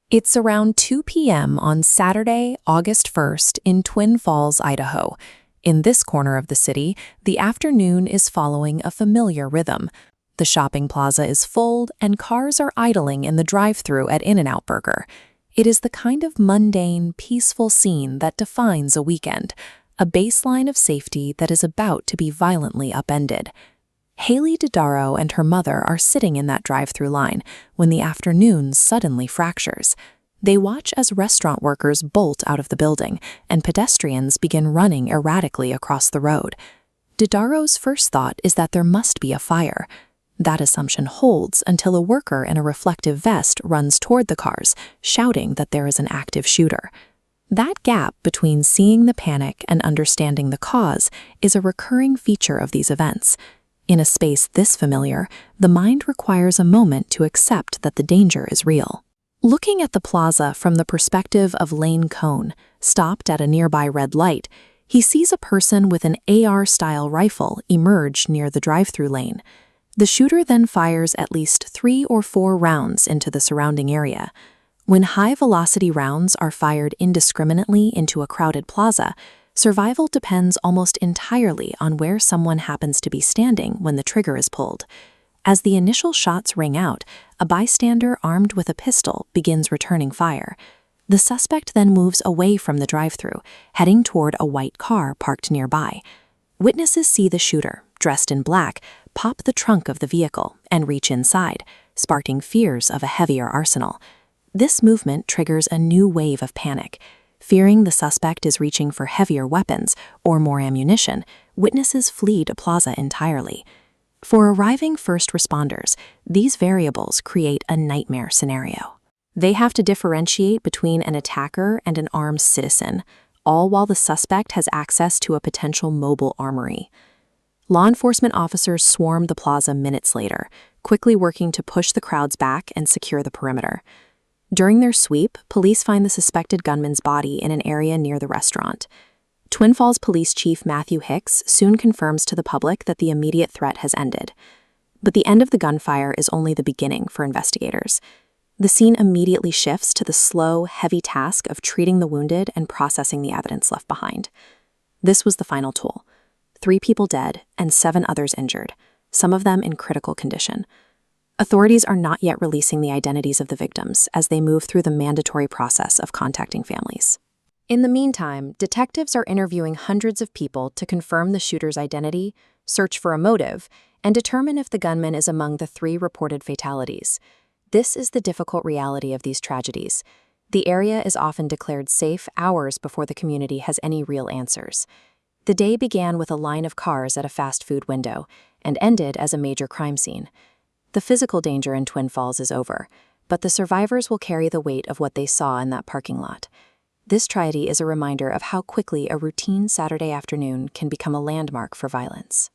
It's around 2 p.m. on Saturday, August 1st in Twin Falls, Idaho. In this corner of the city, the afternoon is following a familiar rhythm. The shopping plaza is full and cars are idling in the drive-thru at In-N-Out Burger. It is the kind of mundane, peaceful scene that defines a weekend, a baseline of safety that is about to be violently upended. Haley Dodaro and her mother are sitting in that drive-thru line when the afternoon suddenly fractures. They watch as restaurant workers bolt out of the building and pedestrians begin running erratically across the road. Dodaro's first thought is that there must be a fire. That assumption holds until a worker in a reflective vest runs toward the cars, shouting that there is an active shooter. That gap between seeing the panic and understanding the cause is a recurring feature of these events. In a space this familiar, the mind requires a moment to accept that the danger is real. Looking at the plaza from the perspective of Lane Cohn, stopped at a nearby red light, he sees a person with an AR-style rifle emerge near the drive-thru lane. The shooter then fires at least 3 or 4 rounds into the surrounding area. When high-velocity rounds are fired indiscriminately into a crowded plaza, survival depends almost entirely on where someone happens to be standing when the trigger is pulled. As the initial shots ring out, a bystander armed with a pistol begins returning fire. The suspect then moves away from the drive-thru, heading toward a white car parked nearby. Witnesses see the shooter, dressed in black, pop the trunk of the vehicle and reach inside, sparking fears of a heavier arsenal. This movement triggers a new wave of panic. Fearing the suspect is reaching for heavier weapons or more ammunition, witnesses flee the plaza entirely. For arriving first responders, these variables create a nightmare scenario. They have to differentiate between an attacker and an armed citizen, all while the suspect has access to a potential mobile armory. Law enforcement officers swarm the plaza minutes later, quickly working to push the crowds back and secure the perimeter. During their sweep, police find the suspected gunman's body in an area near the restaurant. Twin Falls Police Chief Matthew Hicks soon confirms to the public that the immediate threat has ended. But the end of the gunfire is only the beginning for investigators. The scene immediately shifts to the slow, heavy task of treating the wounded and processing the evidence left behind. This was the final toll. 3 people dead and 7 others injured, some of them in critical condition. Authorities are not yet releasing the identities of the victims as they move through the mandatory process of contacting families. In the meantime, detectives are interviewing hundreds of people to confirm the shooter's identity, search for a motive, and determine if the gunman is among the 3 reported fatalities. This is the difficult reality of these tragedies. The area is often declared safe hours before the community has any real answers. The day began with a line of cars at a fast food window and ended as a major crime scene. The physical danger in Twin Falls is over, but the survivors will carry the weight of what they saw in that parking lot. This tragedy is a reminder of how quickly a routine Saturday afternoon can become a landmark for violence.